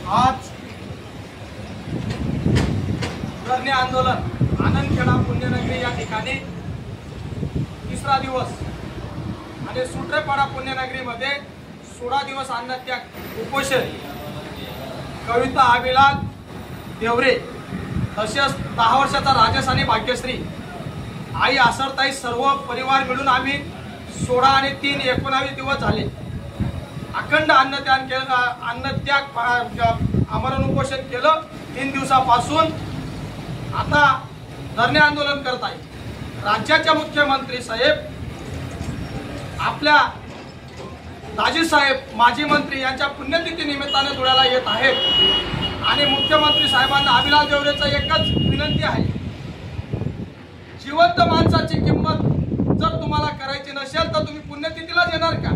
आज धरणे आंदोलन आनंदखेडा पुण्यनगरी या ठिकाणी तिसरा दिवस आणि सुट्रेपाडा पुण्यनगरीमध्ये 16 दिवस अन्नत्याग उपोषण कविता अभिलाल देवरे तसेच 10 वर्षाचा राजेश आणि भाग्यश्री आई आसरताई सर्व परिवार मिळून आम्ही 16 आणि 3 19 दिवस झाले अखंड अन्नत्याग आमरण उपोषण केलं। 3 दिवसापासून आता धरणे आंदोलन करत आहे। राज्याचे मुख्यमंत्री साहेब आपल्या दाजी साहेब माजी मंत्री यांच्या पुण्यतिथी निमित्ताने धुळ्याला येत आहेत आणि मुख्यमंत्री साहेबांना अभिलाल देवरेचा एकच विनंती आहे, जिवंत माणसाची किंमत जर तुम्हाला करायची नसेल तर तुम्ही पुण्यतिथीला येणार का?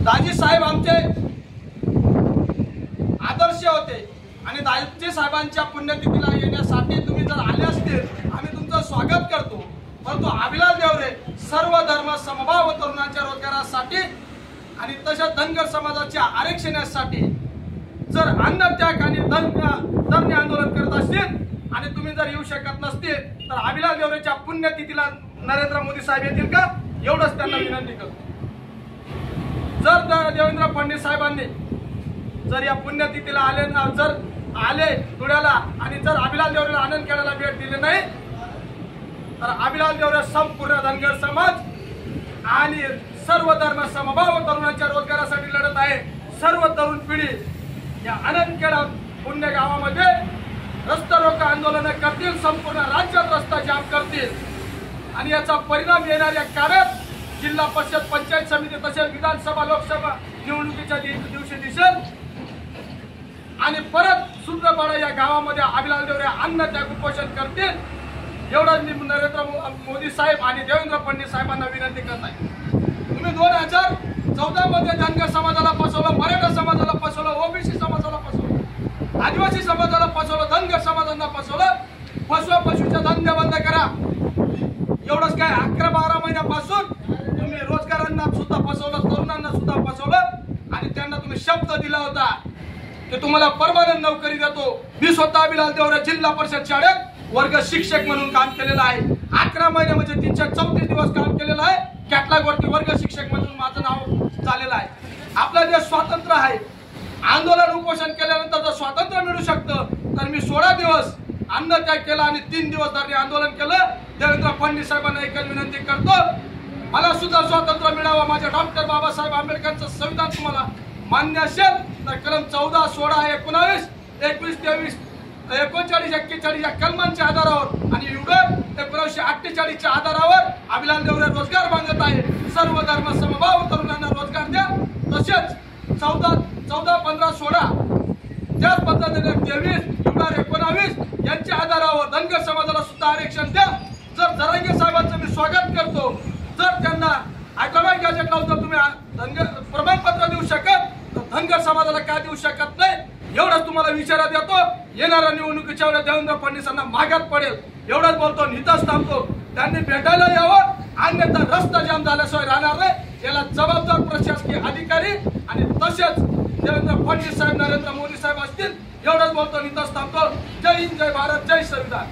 दाजी साहेब आमचे आदर्श होते आणि दाजी साहेबांच्या पुण्यतिथीला येण्यासाठी तुम्ही जर आले असतील आम्ही तुमचं स्वागत करतो, परंतु अभिलाल देवरे सर्व धर्म समभाव तरुणांच्या रोजगारासाठी आणि तसेच धनगर समाजाच्या आरक्षणासाठी जर अन्नत्याग आणि धरणे आंदोलन करत असतील आणि तुम्ही जर येऊ शकत नसतील तर अभिलाल देवरेच्या पुण्यतिथीला नरेंद्र मोदी साहेब येतील का? एवढंच त्यांना विनंती करतो। जर देवेंद्र फडणवीस साहेबांनी जर या पुण्यतिथीला आले धुळ्याला आणि जर अभिलाल देवरेला आनंदखेड्याला भेट दिली नाही तर अभिलाल देवरे संपूर्ण धनगर समाज आणि सर्व धर्म समभाव तरुणांच्या रोजगारासाठी लढत आहे। सर्व तरुण पिढी या आनंदखेडा पुण्य गावामध्ये रस्ता रोको आंदोलन करतील, संपूर्ण राज्यात रस्ता जाम करतील आणि याचा परिणाम येणाऱ्या काळात जिल्हा परिषद पंचायत समिती तसेच विधानसभा लोकसभा निवडणुकीच्या दिवशी दिसेल आणि परत सुट्रेपाडा या गावामध्ये अभिलाल देवरे अन्नत्याग उपोषण करतील। एवढंच मी नरेंद्र मोदी साहेब आणि देवेंद्र फडणवीस साहेबांना विनंती करत आहे। तुम्ही 2014 मध्ये धनगर समाजाला फसवलं, मराठा समाजाला फसवलं, ओबीसी समाजाला फसवलं, आदिवासी समाजाला फसवलं, धनगर समाजांना फसवलं। पशुचे धंदे बंद करा। एवढंच काय 11-12 महिन्यापासून तुम्ही रोजगारांना सुद्धा फसवलं, तरुणांना सुद्धा फसवलं आणि त्यांना तुम्ही शब्द दिला होता की तुम्हाला परमनंट नोकरी देतो। मी स्वतः अभिलाल देवरे जिल्हा परिषद शाळेत वर्ग शिक्षक म्हणून काम केलेलं आहे। 11 महिने म्हणजे 334 दिवस काम केलेलं आहे। कॅटलॉग वरती वर्ग शिक्षक म्हणून माझं नाव झालेलं आहे। आपला देश स्वतंत्र आहे। आंदोलन उपोषण केल्यानंतर जर स्वातंत्र्य मिळू शकतं तर मी 16 दिवस अन्नत्याग केला आणि 3 दिवस धरणे आंदोलन केलं। देवेंद्र फडणवीस साहेबांना एकच विनंती करतो, मला सुद्धा स्वातंत्र्य मिळावं। माझ्या डॉक्टर बाबासाहेब आंबेडकरांचं संविधान तुम्हाला मान्य असेल तर कलम 14, 16, 19, 21, 23, 39, 41 या कलमांच्या आधारावर आणि 1948च्या आधारावर अभिलाल देवरे रोजगार मागत आहे। सर्व धर्म समभाव तरुणांना रोजगार द्या। तसेच 14, 15, 16 त्याच पद्धतीने 23, 19 यांच्या आधारावर धनगर समाजाला सुद्धा आरक्षण द्या। जर जरांगे साहेबांचं मी स्वागत करतो, जर त्यांना हायकोर्ट गॅजेट लावून जर तुम्ही प्रमाणपत्र देऊ शकत तर धनगर समाजाला का देऊ शकत नाही? एवढंच तुम्हाला विचारात येतो। येणाऱ्या निवडणुकीच्या वेळेस देवेंद्र फडणवीसांना मागात पडेल एवढंच बोलतो, निताच थांबतो। त्यांनी भेटायला यावं, अन्यथा रस्ता जाम झाल्याशिवाय राहणार नाही। याला जबाबदार प्रशासकीय अधिकारी आणि तसेच देवेंद्र फडणवीस साहेब, नरेंद्र मोदी साहेब असतील। एवढंच बोलतो, निताच थांबतो। जय हिंद, जय भारत, जय संविधान।